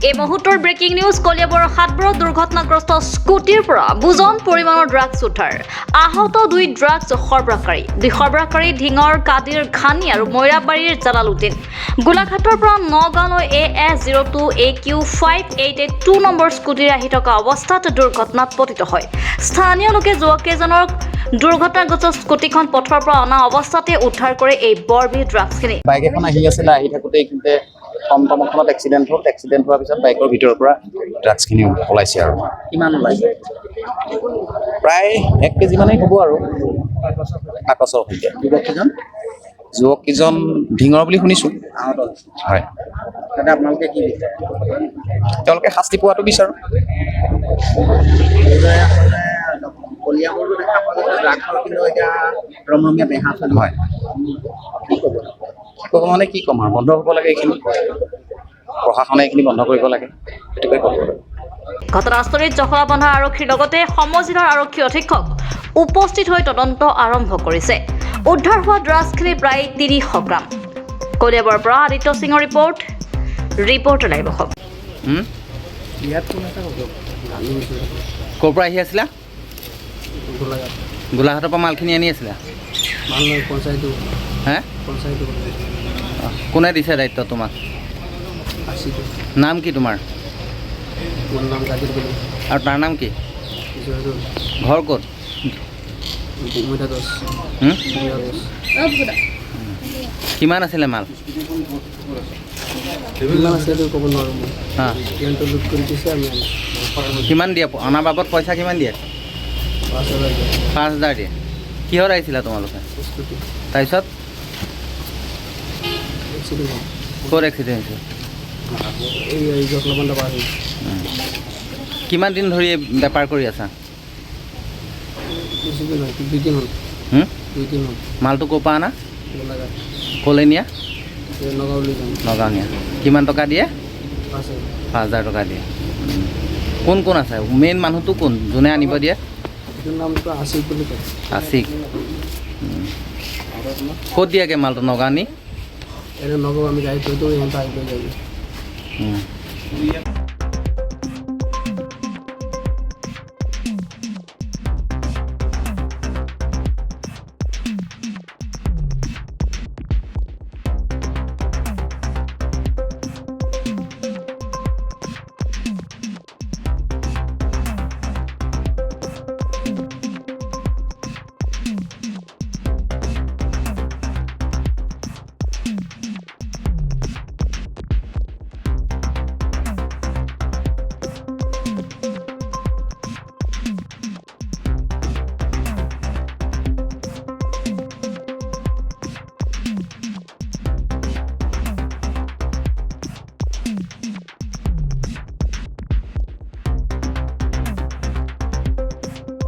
এই মুহূৰ্তৰ breaking news কলিয়াবৰৰ হাটবৰত দুৰ্ঘটনাগ্ৰস্ত স্কুটিৰ পৰা বুজন পৰিমাণৰ ড্ৰাগছ উদ্ধাৰ আহত দুই ড্ৰাগছ সৰবৰাহকাৰী ঢিঙৰ কাদিৰ ঘানি আৰু মৈৰাবাৰীৰ জালালুদ্দিন গোলাঘাটৰ পৰা নগাঁৱলৈ AS02 AQ588 নম্বৰ স্কুটিৰ আহি থকা অৱস্থাত দুৰ্ঘটনাত পতিত হয় স্থানীয় লোকে যুৱককেইজনৰ দুৰ্ঘটনাগ্ৰস্ত স্কুটিখন পথৰ পৰা অনা অৱস্থাতে উদ্ধাৰ কৰে এই বৰবিধ ড্ৰাগছখিনি বাইক এখন আহি থাকোঁতে এইখিনিতে টমটমখনত এক্সিডেণ্ট হোৱাৰ পিছত বাইকৰ ভিতৰৰ পৰা ড্ৰাগছখিনি ওলাইছে আৰু কিমান ওলাইছে প্ৰায় 1 কেজি মানেই হ'ব আৰু বাকচৰ সৈতে যুৱককেইজন ঢিঙৰ বুলি শুনিছোঁ আহত হয় তাতে আপোনালোকে কি বিচাৰে তেওঁলোকে শাস্তি পোৱাটো বিচাৰোঁ কলিয়াবৰটো দেখা পোৱা গৈছে ড্ৰাগছৰ কিন্তু এতিয়া ৰমৰমীয়া বেহা চলি হয় কি ক'ব মানে কি ক'ম আৰু বন্ধ হ'ব লাগে এইখিনি প্ৰশাসনে এইখিনি বন্ধ কৰিব লাগে সেইটোকে ক'ব আৰু ঘটনাস্থলীত জখলা বন্ধা আৰক্ষীৰ লগতে সমজিলৰ আৰক্ষী অধীক্ষক উপস্থিত হৈ তদন্ত আৰম্ভ কৰিছে উদ্ধাৰ হোৱা ড্ৰাগছখিনি প্ৰায় 300 গ্ৰাম কলিয়াবৰৰ পৰা আদিত্য সিঙৰ ৰিপৰ্ট লাইভ অসম ক'ৰ পৰা আহি আছিলা গোলাঘাটৰ পৰা মালখিনি আনি আছিলা হে কোনে দিছে দায়িত্ব তোমাক নাম কি তোমাৰ আৰু তাৰ নাম কি ঘৰ ক'ত কিমান আছিলে মাল কিমান দিয়ে অনাৰ বাবদ পইচা কিমান দিয়ে 5,000 দিয়ে কিহত আহিছিলা তোমালোকে তাৰপিছত ক'ত এক্সিডেণ্ট হৈছে কিমান দিন ধৰি বেপাৰ কৰি আছা মালটো ক'ৰ পৰা আনা ক'লৈ নিয়া নগাঁও নিয়া কিমান টকা দিয়ে 5,000 টকা দিয়ে কোন কোন আছে মেইন মানুহটো কোন যোনে আনিব দিয়ে আছিক ক'ত দিয়াগৈ মালটো নগাঁও নি নগাঁও আমি গাড়ী থৈ দিওঁ ইহঁতে আহি লৈ যাবি